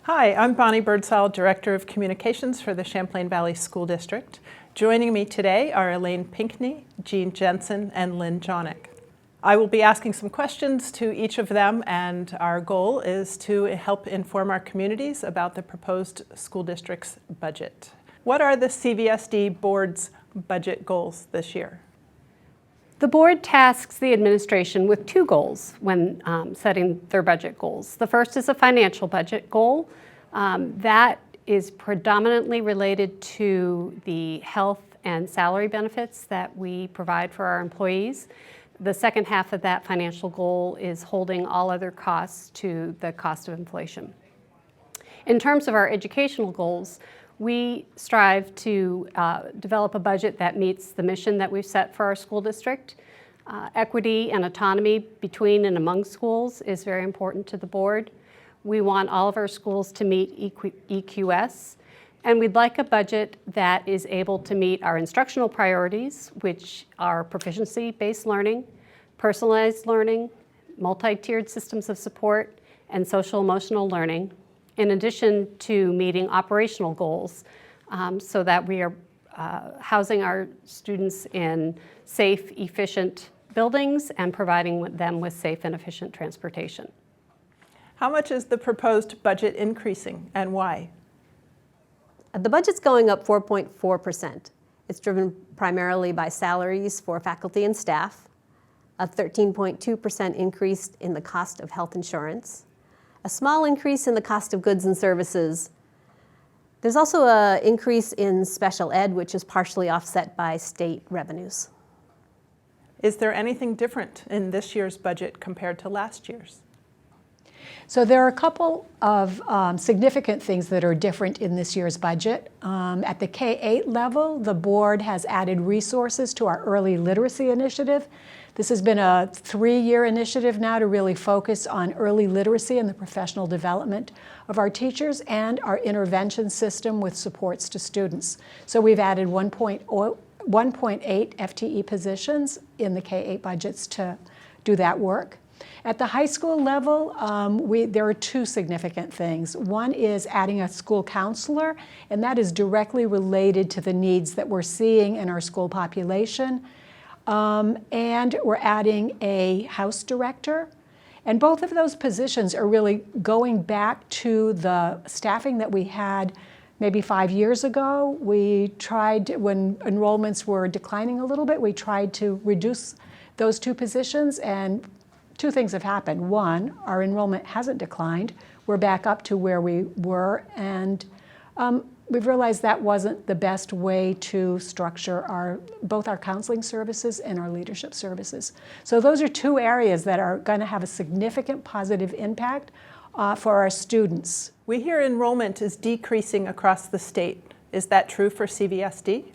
Hi, I'm Bonnie Birdsall, Director of Communications for the Champlain Valley School District. Joining me today are Elaine Pinckney, Jean Jensen, and Lynn Jonick. I will be asking some questions to each of them, and our goal is to help inform our communities about the proposed school district's budget. What are the CVSD board's budget goals this year? The board tasks the administration with two goals when setting their budget goals. The first is a financial budget goal. That is predominantly related to the health and salary benefits that we provide for our employees. The second half of that financial goal is holding all other costs to the cost of inflation. In terms of our educational goals, we strive to develop a budget that meets the mission that we've set for our school district. Equity and autonomy between and among schools is very important to the board. We want all of our schools to meet EQS, and we'd like a budget that is able to meet our instructional priorities, which are proficiency-based learning, personalized learning, multi-tiered systems of support, and social-emotional learning, in addition to meeting operational goals so that we are housing our students in safe, efficient buildings and providing them with safe and efficient transportation. How much is the proposed budget increasing and why? The budget's going up 4.4%. It's driven primarily by salaries for faculty and staff, a 13.2% increase in the cost of health insurance, a small increase in the cost of goods and services. There's also an increase in special ed, which is partially offset by state revenues. Is there anything different in this year's budget compared to last year's? So there are a couple of significant things that are different in this year's budget. At the K-8 level, the board has added resources to our early literacy initiative. This has been a 3-year initiative now to really focus on early literacy and the professional development of our teachers and our intervention system with supports to students. So we've added 1.8 FTE positions in the K-8 budgets to do that work. At the high school level, there are two significant things. One is adding a school counselor, and that is directly related to the needs that we're seeing in our school population. And we're adding a house director. And both of those positions are really going back to the staffing that we had maybe 5 years ago. We tried, when enrollments were declining a little bit, we tried to reduce those two positions, and two things have happened. One, our enrollment hasn't declined. We're back up to where we were, and we've realized that wasn't the best way to structure both our counseling services and our leadership services. So those are two areas that are going to have a significant positive impact for our students. We hear enrollment is decreasing across the state. Is that true for CVSD?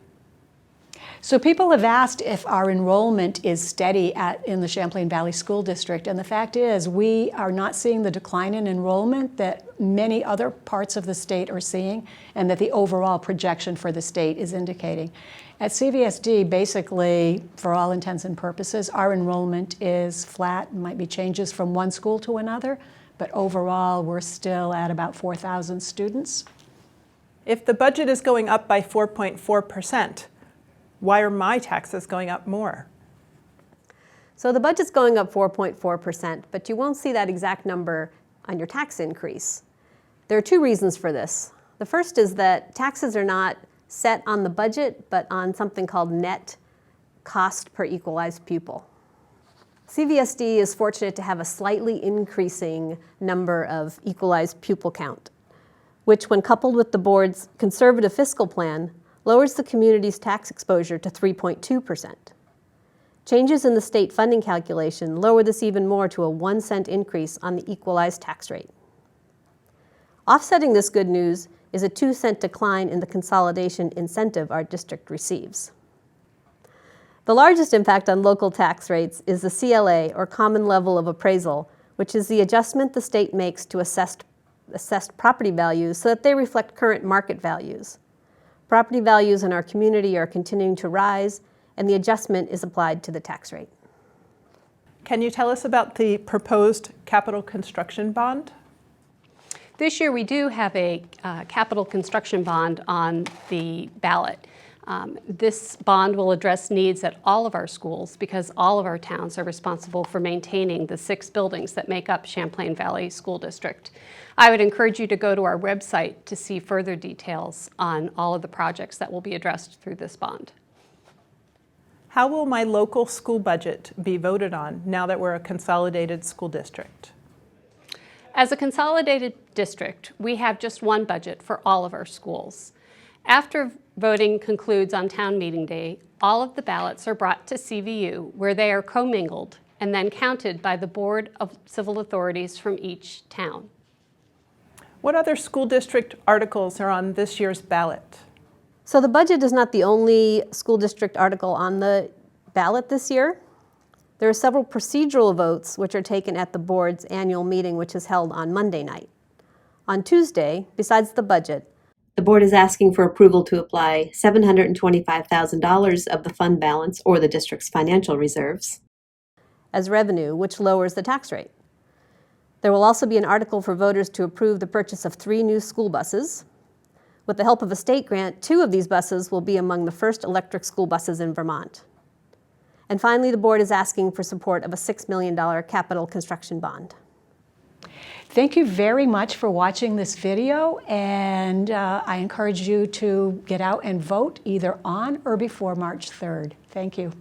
So people have asked if our enrollment is steady in the Champlain Valley School District, and the fact is we are not seeing the decline in enrollment that many other parts of the state are seeing and that the overall projection for the state is indicating. At CVSD, basically, for all intents and purposes, our enrollment is flat. Might be changes from one school to another, but overall we're still at about 4,000 students. If the budget is going up by 4.4%, why are my taxes going up more? So the budget's going up 4.4%, but you won't see that exact number on your tax increase. There are two reasons for this. The first is that taxes are not set on the budget, but on something called net cost per equalized pupil. CVSD is fortunate to have a slightly increasing number of equalized pupil count, which when coupled with the board's conservative fiscal plan, lowers the community's tax exposure to 3.2%. Changes in the state funding calculation lower this even more to a 1-cent increase on the equalized tax rate. Offsetting this good news is a 2-cent decline in the consolidation incentive our district receives. The largest impact on local tax rates is the CLA, or Common Level of Appraisal, which is the adjustment the state makes to assessed property values so that they reflect current market values. Property values in our community are continuing to rise, and the adjustment is applied to the tax rate. Can you tell us about the proposed capital construction bond? This year we do have a capital construction bond on the ballot. This bond will address needs at all of our schools because all of our towns are responsible for maintaining the 6 buildings that make up Champlain Valley School District. I would encourage you to go to our website to see further details on all of the projects that will be addressed through this bond. How will my local school budget be voted on now that we're a consolidated school district? As a consolidated district, we have just one budget for all of our schools. After voting concludes on town meeting day, all of the ballots are brought to CVU where they are commingled and then counted by the Board of Civil Authorities from each town. What other school district articles are on this year's ballot? So the budget is not the only school district article on the ballot this year. There are several procedural votes which are taken at the board's annual meeting, which is held on Monday night. On Tuesday, besides the budget, the board is asking for approval to apply $725,000 of the fund balance or the district's financial reserves as revenue, which lowers the tax rate. There will also be an article for voters to approve the purchase of 3 new school buses. With the help of a state grant, 2 of these buses will be among the first electric school buses in Vermont. And finally, the board is asking for support of a $6 million capital construction bond. Thank you very much for watching this video, and I encourage you to get out and vote either on or before March 3rd. Thank you.